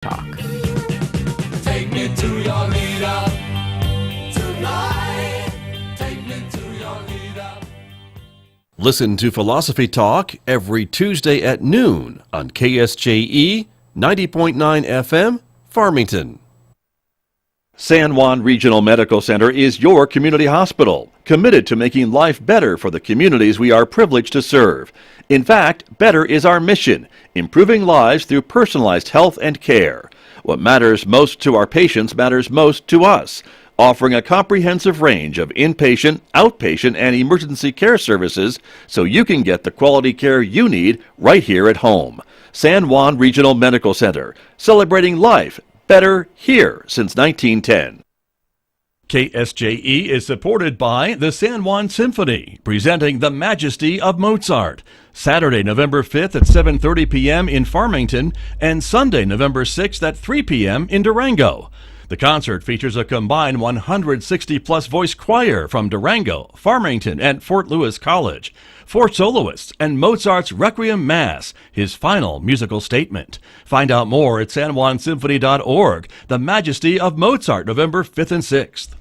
Talk. Take me to your leader tonight. Take me to your leader. Listen to Philosophy Talk every Tuesday at noon on KSJE 90.9 FM, Farmington. San Juan Regional Medical Center is your community hospital, committed to making life better for the communities we are privileged to serve. In fact, better is our mission, improving lives through personalized health and care. What matters most to our patients matters most to us, offering a comprehensive range of inpatient, outpatient, and emergency care services so you can get the quality care you need right here at home. San Juan Regional Medical Center, celebrating life better here since 1910. KSJE is supported by the San Juan Symphony, presenting The Majesty of Mozart, Saturday, November 5th at 7:30 p.m. in Farmington, and Sunday, November 6th at 3 p.m. in Durango. The concert features a combined 160-plus voice choir from Durango, Farmington, and Fort Lewis College, 4 soloists, and Mozart's Requiem Mass, his final musical statement. Find out more at sanjuansymphony.org. The Majesty of Mozart, November 5th and 6th.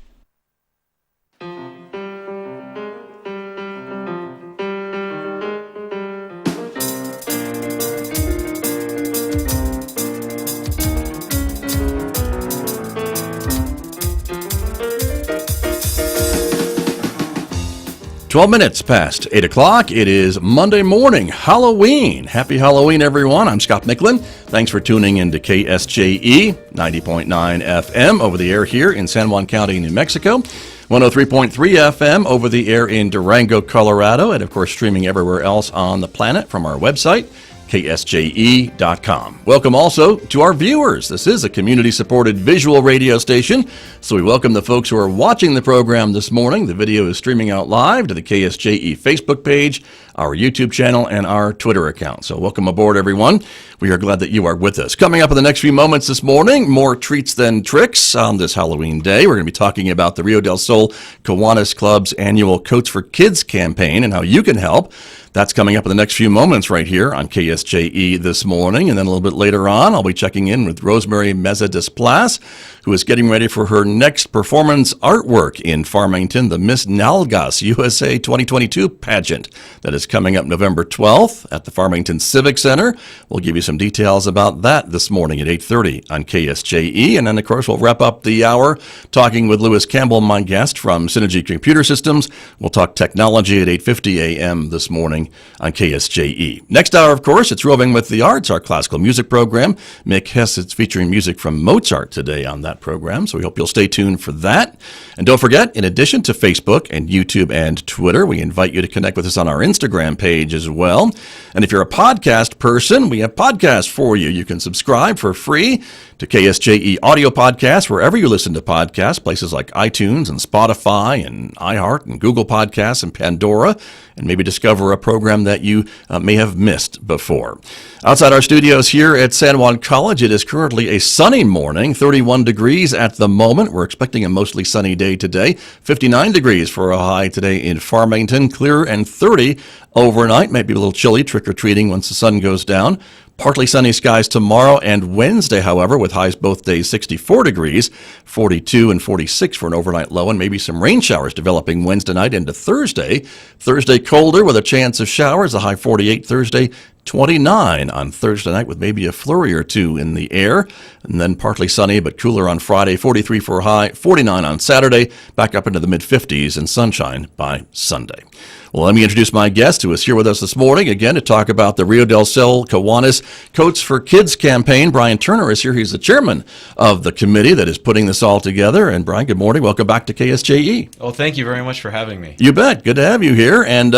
Twelve minutes past 8 o'clock. It is Monday morning, Halloween. Happy Halloween, everyone. I'm Scott Michlin. Thanks for tuning in to KSJE 90.9 FM over the air here in San Juan County, New Mexico. 103.3 FM over the air in Durango, Colorado, and of course streaming everywhere else on the planet from our website, KSJE.com. Welcome also to our viewers. This is a community-supported visual radio station, so we welcome the folks who are watching the program this morning. The video is streaming out live to the KSJE Facebook page, our YouTube channel, and our Twitter account. So welcome aboard, everyone. We are glad that you are with us. Coming up in the next few moments this morning, more treats than tricks on this Halloween day. We're going to be talking about the Rio del Sol Kiwanis Club's annual Coats for Kids campaign and how you can help. That's coming up in the next few moments right here on KSJE this morning. And then a little bit later on, I'll be checking in with Rosemary Meza-Desplace, who is getting ready for her next performance artwork in Farmington, the Miss Nalgas USA 2022 pageant that is coming up November 12th at the Farmington Civic Center. We'll give you some details about that this morning at 8:30 on KSJE. And then, of course, we'll wrap up the hour talking with Lewis Campbell, my guest from Synergy Computer Systems. We'll talk technology at 8:50 a.m. this morning on KSJE. Next hour, of course, it's Roving with the Arts, our classical music program. Mick Hess is featuring music from Mozart today on that program, so we hope you'll stay tuned for that. And don't forget, in addition to Facebook and YouTube and Twitter, we invite you to connect with us on our Instagram page as well. And if you're a podcast person, we have podcasts for you. You can subscribe for free to KSJE audio podcasts wherever you listen to podcasts, places like iTunes and Spotify and iHeart and Google Podcasts and Pandora, and maybe discover a program that you may have missed before. Outside our studios here at San Juan College, it is currently a sunny morning, 31 degrees at the moment. We're expecting a mostly sunny day today, 59 degrees for a high today in Farmington, clear and 30 overnight. Might be a little chilly trick-or-treating once the sun goes down. Partly sunny skies tomorrow and Wednesday, however, with highs both days 64 degrees, 42 and 46 for an overnight low, and maybe some rain showers developing Wednesday night into Thursday. Thursday colder with a chance of showers, a high 48 Thursday, 29 on Thursday night with maybe a flurry or two in the air. And then partly sunny but cooler on Friday, 43 for a high, 49 on Saturday, back up into the mid-50s and sunshine by Sunday. Well, let me introduce my guest who is here with us this morning, again, to talk about the Rio del Sol Kiwanis Coats for Kids campaign. Brian Turner is here. He's the chairman of the committee that is putting this all together. And Brian, good morning. Welcome back to KSJE. Oh, thank you very much for having me. You bet. Good to have you here. And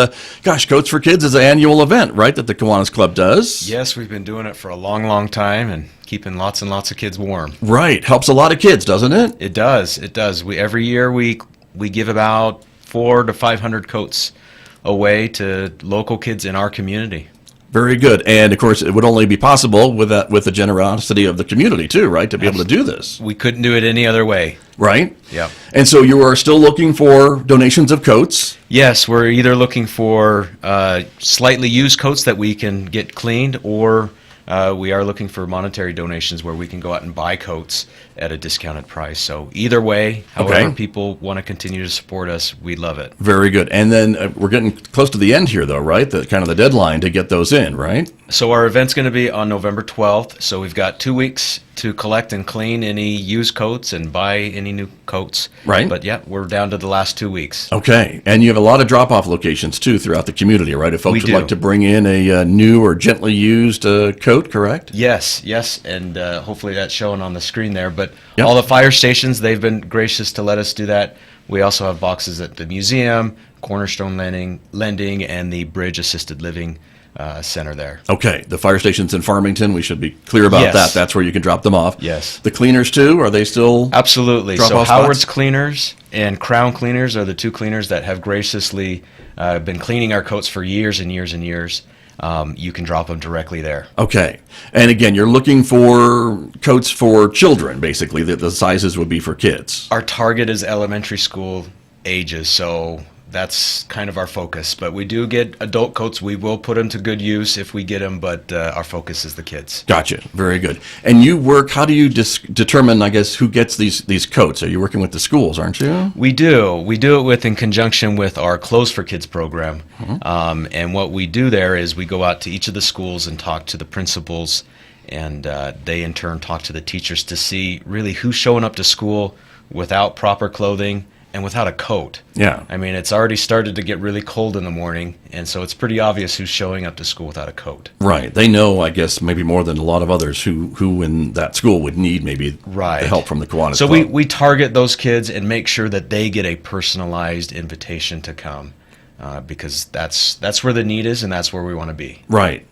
Coats for Kids is an annual event, right, that the Kiwanis Club does? Yes, we've been doing it for a long, long time and keeping lots and lots of kids warm. Right. Helps a lot of kids, doesn't it? It does. It does. Every year we give about 400 to 500 coats away to local kids in our community. Very good. And, of course, it would only be possible with the generosity of the community, too, right, to be able to do this. We couldn't do it any other way. Right? Yeah. And so you are still looking for donations of coats? Yes, we're either looking for slightly used coats that we can get cleaned or we are looking for monetary donations where we can go out and buy coats at a discounted price. So either way, however people want to continue to support us, we love it. Very good. And then we're getting close to the end here, though, right? The kind of the deadline to get those in, right? So our event's going to be on November 12th. So we've got 2 weeks to collect and clean any used coats and buy any new coats. Right. But yeah, we're down to the last 2 weeks. Okay. And you have a lot of drop-off locations, too, throughout the community, right? If folks would do. like to bring in a new or gently used coat, correct? Yes. And hopefully that's showing on the screen there. But all the fire stations, they've been gracious to let us do that. We also have boxes at the museum, Cornerstone Lending, and the Bridge Assisted Living Center there. Okay. The fire stations in Farmington, we should be clear about Yes. that. That's where you can drop them off. Yes. The cleaners, too, are they still? Absolutely. Drop-off So Howard's spots? Cleaners and Crown Cleaners are the two cleaners that have graciously been cleaning our coats for years and years and years. You can drop them directly there. Okay. And again, you're looking for coats for children, basically. The sizes would be for kids. Our target is elementary school ages, so that's kind of our focus. But we do get adult coats. We will put them to good use if we get them, but our focus is the kids. Gotcha. Very good. And you work, how do you determine, I guess, who gets these coats? Are you working with the schools, aren't you? We do. We do it in conjunction with our Clothes for Kids program. And what we do there is we go out to each of the schools and talk to the principals, and they in turn talk to the teachers to see really who's showing up to school without proper clothing and without a coat. Yeah. I mean, it's already started to get really cold in the morning, and so it's pretty obvious who's showing up to school without a coat. Right. They know, I guess, maybe more than a lot of others who in that school would need maybe the help from the Kiwanis So Club. we target those kids and make sure that they get a personalized invitation to come. Because that's where the need is, and that's where we want to be. Right.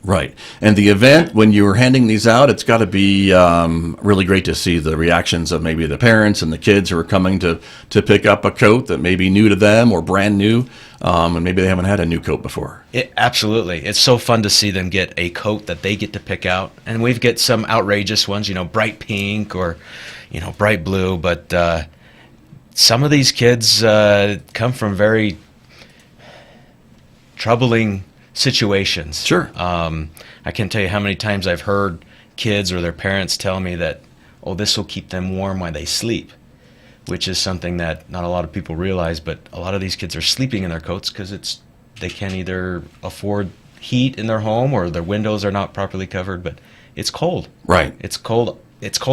And the event, when you were handing these out, it's got to be really great to see the reactions of maybe the parents and the kids who are coming to pick up a coat that may be new to them or brand new, and maybe they haven't had a new coat before. Absolutely. It's so fun to see them get a coat that they get to pick out. And we've got some outrageous ones, bright pink or, bright blue. But some of these kids come from very troubling situations. Sure. I can't tell you how many times I've heard kids or their parents tell me that, this will keep them warm while they sleep, which is something that not a lot of people realize, but a lot of these kids are sleeping in their coats because they can't either afford heat in their home or their windows are not properly covered, but it's cold. Right. It's cold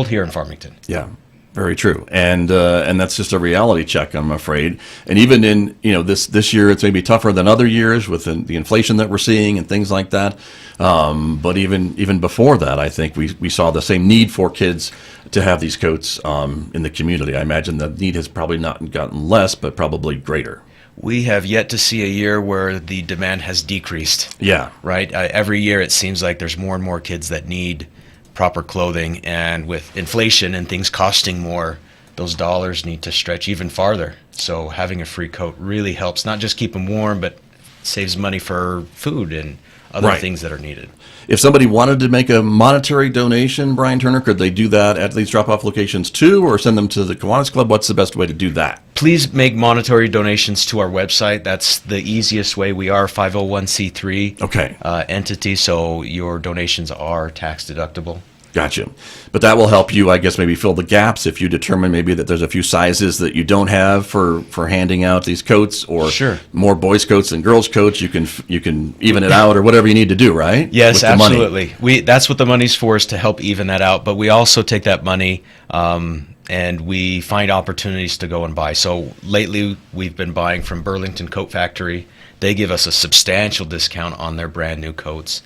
here in Farmington. Yeah. Very true, and that's just a reality check, I'm afraid. And even in this year, it's maybe tougher than other years with the inflation that we're seeing and things like that. But even before that, I think we saw the same need for kids to have these coats in the community. I imagine the need has probably not gotten less, but probably greater. We have yet to see a year where the demand has decreased. Yeah. Right. Every year, it seems like there's more and more kids that need proper clothing, and with inflation and things costing more, those dollars need to stretch even farther. So having a free coat really helps not just keep them warm, but saves money for food and other things that are needed. If somebody wanted to make a monetary donation, Brian Turner, could they do that at these drop-off locations too, or send them to the Kiwanis Club? What's the best way to do that? Please make monetary donations to our website. That's the easiest way. We are a 501c3 entity, so your donations are tax deductible. Gotcha. But that will help you, I guess, maybe fill the gaps if you determine maybe that there's a few sizes that you don't have for handing out these coats, or more boys' coats than girls' coats. You can even it out, or whatever you need to do, right? Yes, absolutely. That's what the money's for, is to help even that out. But we also take that money and we find opportunities to go and buy. So lately, we've been buying from Burlington Coat Factory. They give us a substantial discount on their brand new coats.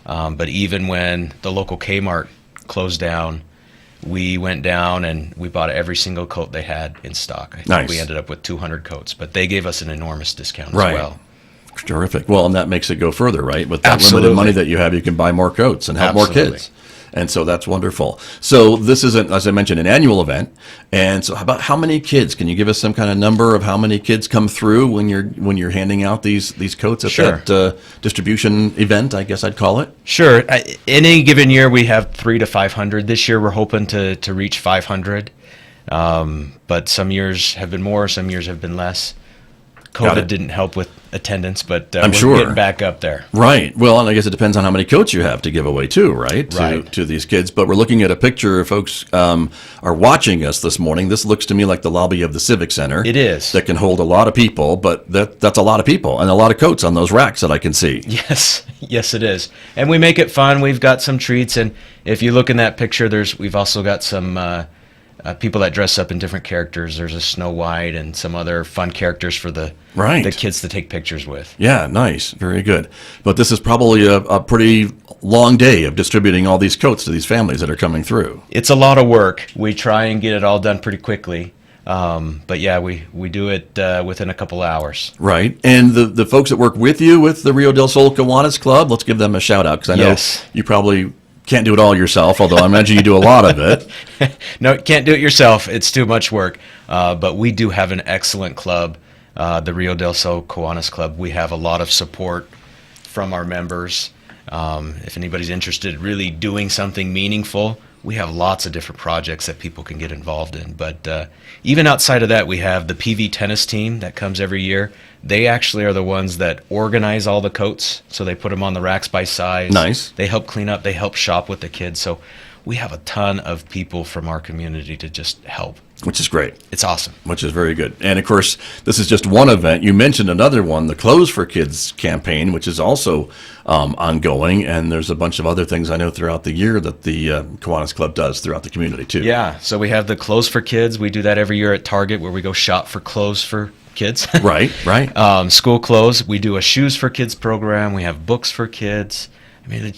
But even when the local Kmart closed down, we went down and we bought every single coat they had in stock. I think we ended up with 200 coats, but they gave us an enormous discount as well. Terrific. Well, and that makes it go further, right? With that limited money that you have, you can buy more coats and help more kids. And so that's wonderful. So this is, as I mentioned, an annual event. And so about how many kids? Can you give us some kind of number of how many kids come through when you're handing out these coats at that distribution event, I guess I'd call it? Sure. In any given year, we have 300 to 500. This year, we're hoping to reach 500. But some years have been more, some years have been less. Got COVID it. didn't help with attendance, but I'm we're sure. getting back up there. Right. Well, and I guess it depends on how many coats you have to give away too, right? Right. To these kids. But we're looking at a picture. If folks are watching us this morning, this looks to me like the lobby of the Civic Center. It is. That can hold a lot of people, but that's a lot of people and a lot of coats on those racks that I can see. Yes, yes, it is. And we make it fun. We've got some treats, and if you look in that picture, we've also got some people that dress up in different characters. There's a Snow White and some other fun characters for the kids to take pictures with. Yeah, nice. Very good. But this is probably a pretty long day of distributing all these coats to these families that are coming through. It's a lot of work. We try and get it all done pretty quickly. But yeah, we do it within a couple hours. Right. And the folks that work with you with the Rio del Sol Kiwanis Club, let's give them a shout out, because I know you probably can't do it all yourself, although I imagine you do a lot of it. No, you can't do it yourself. It's too much work. But we do have an excellent club, the Rio del Sol Kiwanis Club. We have a lot of support from our members. If anybody's interested in really doing something meaningful, we have lots of different projects that people can get involved in. But even outside of that, we have the PV tennis team that comes every year. They actually are the ones that organize all the coats, so they put them on the racks by size. Nice. They help clean up. They help shop with the kids. So we have a ton of people from our community to just help. Which is great. It's awesome. Which is very good. And of course, this is just one event. You mentioned another one, the Clothes for Kids campaign, which is also ongoing. And there's a bunch of other things I know throughout the year that the Kiwanis Club does throughout the community too. Yeah. So we have the Clothes for Kids. We do that every year at Target, where we go shop for clothes for kids. Right. School clothes. We do a Shoes for Kids program. We have books for kids. I mean,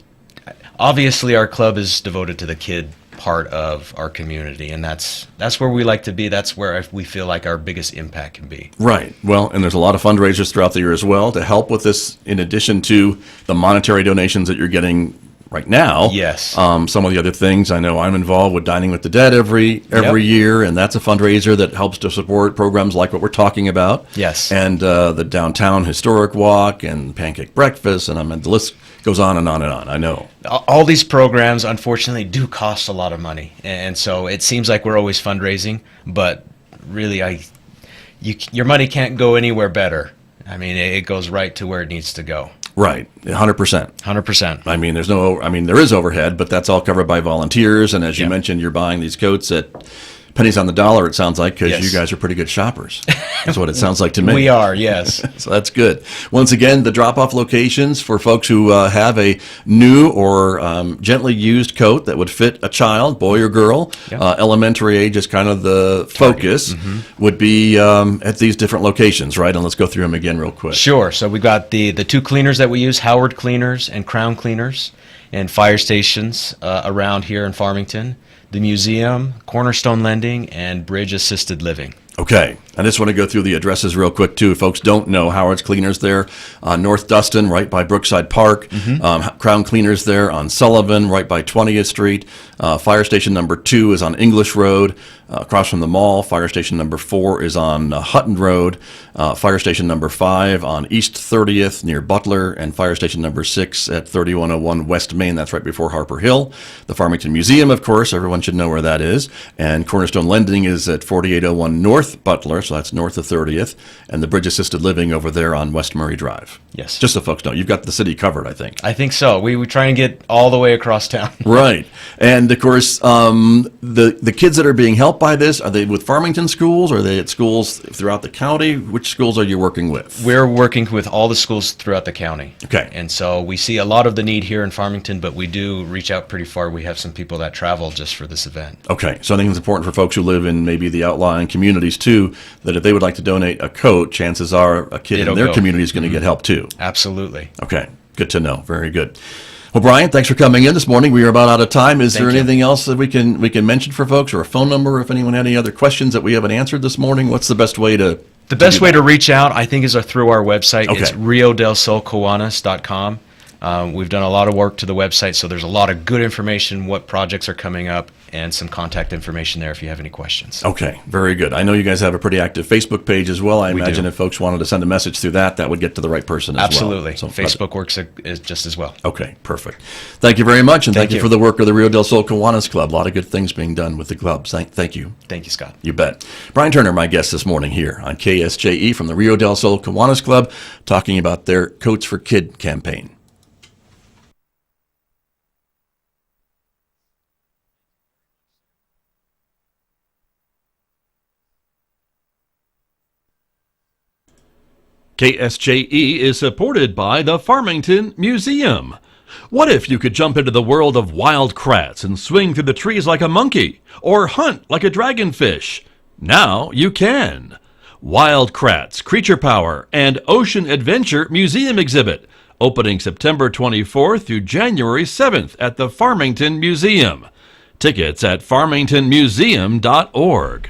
obviously our club is devoted to the kid part of our community, and that's where we like to be. That's where we feel like our biggest impact can be. Right. Well, and there's a lot of fundraisers throughout the year as well to help with this, in addition to the monetary donations that you're getting right now. Yes. Some of the other things, I know I'm involved with Dining with the Dead every year, and that's a fundraiser that helps to support programs like what we're talking about. Yes. And the Downtown Historic Walk and Pancake Breakfast, and the list goes on and on and on. I know. All these programs, unfortunately, do cost a lot of money, and so it seems like we're always fundraising, but really, your money can't go anywhere better. I mean, it goes right to where it needs to go. Right, 100%. 100%. I mean, there is overhead, but that's all covered by volunteers. And as you mentioned, you're buying these coats at pennies on the dollar, it sounds like, because you guys are pretty good shoppers. That's what it sounds like to me. We are, yes. So that's good. Once again, the drop-off locations for folks who have a new or gently used coat that would fit a child, boy or girl, elementary age is kind of the focus, would be at these different locations, right? And let's go through them again real quick. Sure. So we've got the two cleaners that we use, Howard Cleaners and Crown Cleaners, and fire stations around here in Farmington, the museum, Cornerstone Lending, and Bridge Assisted Living. Okay. I just want to go through the addresses real quick, too. If folks don't know, Howard's Cleaners there on North Dustin, right by Brookside Park. Crown Cleaners there on Sullivan, right by 20th Street. Fire station number 2 is on English Road, across from the mall. Fire station number 4 is on Hutton Road. Fire station number 5 on East 30th near Butler. And fire station number 6 at 3101 West Main. That's right before Harper Hill. The Farmington Museum, of course. Everyone should know where that is. And Cornerstone Lending is at 4801 North Butler. So that's north of 30th, and the Bridge Assisted Living over there on West Murray Drive. Yes. Just so folks know, you've got the city covered, I think. I think so. We try and get all the way across town. Right. And, of course, the kids that are being helped by this, are they with Farmington schools? Or are they at schools throughout the county? Which schools are you working with? We're working with all the schools throughout the county. Okay. And so we see a lot of the need here in Farmington, but we do reach out pretty far. We have some people that travel just for this event. Okay. So I think it's important for folks who live in maybe the outlying communities, too, that if they would like to donate a coat, chances are a kid in their community is going to get help, too. Absolutely. Okay. Good to know. Very good. Well, Brian, thanks for coming in this morning. We are about out of time. Is there anything else that we can mention for folks, or a phone number if anyone had any other questions that we haven't answered this morning? What's the best way to The best way to reach out, I think, is through our website. Okay. It's riodelsolkiwanis.com. We've done a lot of work to the website, so there's a lot of good information, what projects are coming up, and some contact information there if you have any questions. Okay, very good. I know you guys have a pretty active Facebook page as well. I imagine if folks wanted to send a message through that would get to the right person as Absolutely. well. So, Facebook works just as well. Okay, perfect. Thank you very much, and thank you for the work of the Rio del Sol Kiwanis Club. A lot of good things being done with the club. Thank you. Thank you, Scott. You bet. Brian Turner, my guest this morning here on KSJE from the Rio del Sol Kiwanis Club, talking about their Coats for Kid campaign. KSJE is supported by the Farmington Museum. What if you could jump into the world of wild kratts and swing through the trees like a monkey, or hunt like a dragonfish? Now you can. Wild Kratts, Creature Power, and Ocean Adventure Museum Exhibit, opening September 24th through January 7th at the Farmington Museum. Tickets at farmingtonmuseum.org.